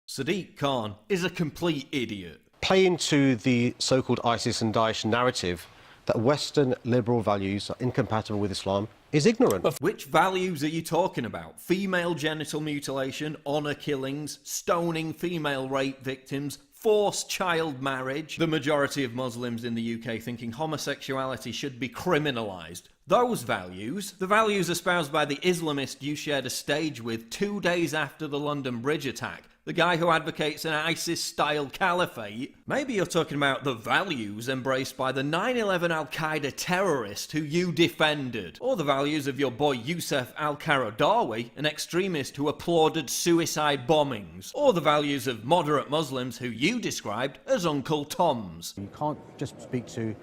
Sadiq Khan is a complete idiot. Play into the so-called ISIS and Daesh narrative that Western liberal values are incompatible with Islam is ignorant. Which values are you talking about? Female genital mutilation, honour killings, stoning female rape victims, forced child marriage. The majority of Muslims in the UK thinking homosexuality should be criminalised. Those values, the values espoused by the Islamist you shared a stage with 2 days after the London Bridge attack, the guy who advocates an ISIS-style caliphate. Maybe you're talking about the values embraced by the 9/11 Al-Qaeda terrorist who you defended. Or the values of your boy Youssef al-Qaradawi, an extremist who applauded suicide bombings. Or the values of moderate Muslims who you described as Uncle Toms. You can't just speak to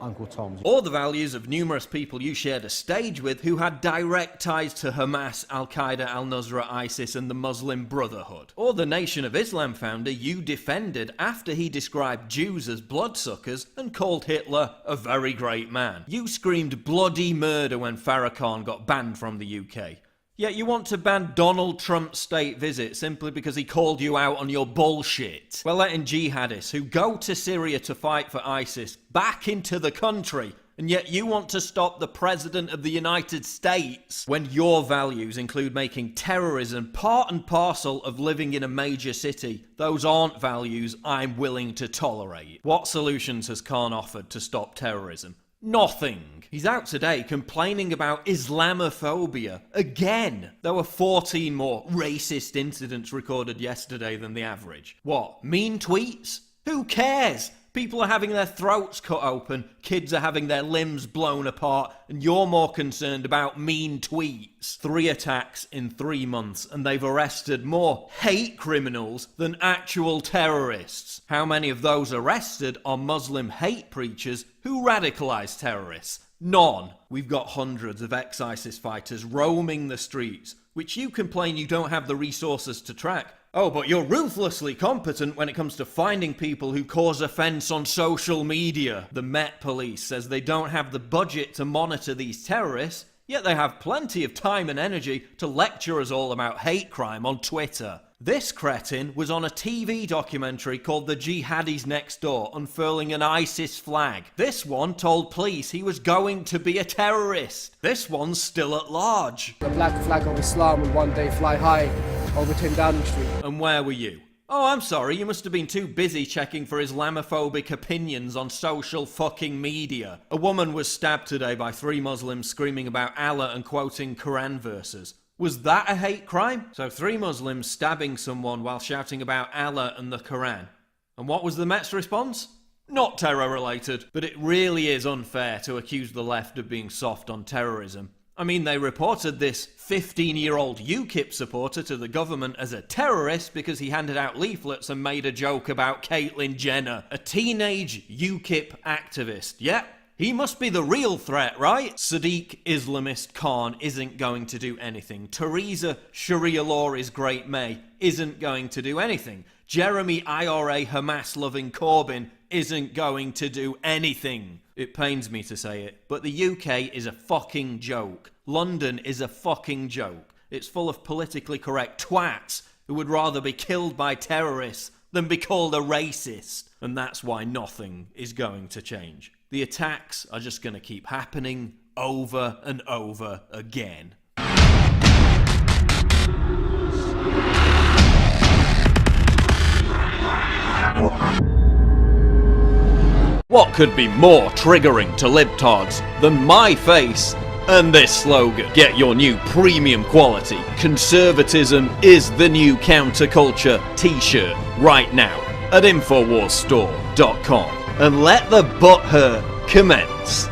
Uncle Tom. Or the values of numerous people you shared a stage with who had direct ties to Hamas, Al-Qaeda, Al-Nusra, ISIS and the Muslim Brotherhood. Or the Nation of Islam founder you defended after he described Jews as bloodsuckers and called Hitler a very great man. You screamed bloody murder when Farrakhan got banned from the UK. Yet you want to ban Donald Trump's state visit simply because he called you out on your bullshit. We're letting jihadists who go to Syria to fight for ISIS back into the country, and yet you want to stop the President of the United States when your values include making terrorism part and parcel of living in a major city. Those aren't values I'm willing to tolerate. What solutions has Khan offered to stop terrorism? Nothing. He's out today complaining about Islamophobia again. There were 14 more racist incidents recorded yesterday than the average. What? Mean tweets? Who cares? People are having their throats cut open, kids are having their limbs blown apart, and you're more concerned about mean tweets. 3 attacks in 3 months, and they've arrested more hate criminals than actual terrorists. How many of those arrested are Muslim hate preachers who radicalise terrorists? None. We've got hundreds of ex-ISIS fighters roaming the streets, which you complain you don't have the resources to track. Oh, but you're ruthlessly competent when it comes to finding people who cause offence on social media. The Met Police says they don't have the budget to monitor these terrorists, yet they have plenty of time and energy to lecture us all about hate crime on Twitter. This cretin was on a TV documentary called The Jihadis Next Door, unfurling an ISIS flag. This one told police he was going to be a terrorist. This one's still at large. The black flag of Islam will one day fly high over 10 Downing Street. And where were you? Oh, I'm sorry, you must have been too busy checking for Islamophobic opinions on social fucking media. A woman was stabbed today by 3 Muslims screaming about Allah and quoting Quran verses. Was that a hate crime? So 3 Muslims stabbing someone while shouting about Allah and the Quran. And what was the Met's response? Not terror related. But it really is unfair to accuse the left of being soft on terrorism. I mean, they reported this 15-year-old UKIP supporter to the government as a terrorist because he handed out leaflets and made a joke about Caitlyn Jenner, a teenage UKIP activist. Yep. He must be the real threat, right? Sadiq Islamist Khan isn't going to do anything. Theresa Sharia law is Great May isn't going to do anything. Jeremy IRA Hamas-loving Corbyn isn't going to do anything. It pains me to say it, but the UK is a fucking joke. London is a fucking joke. It's full of politically correct twats who would rather be killed by terrorists than be called a racist. And that's why nothing is going to change. The attacks are just going to keep happening over and over again. What could be more triggering to libtards than my face and this slogan? Get your new premium quality "Conservatism is the new counterculture" t-shirt right now at InfoWarsStore.com and let the butthurt commence.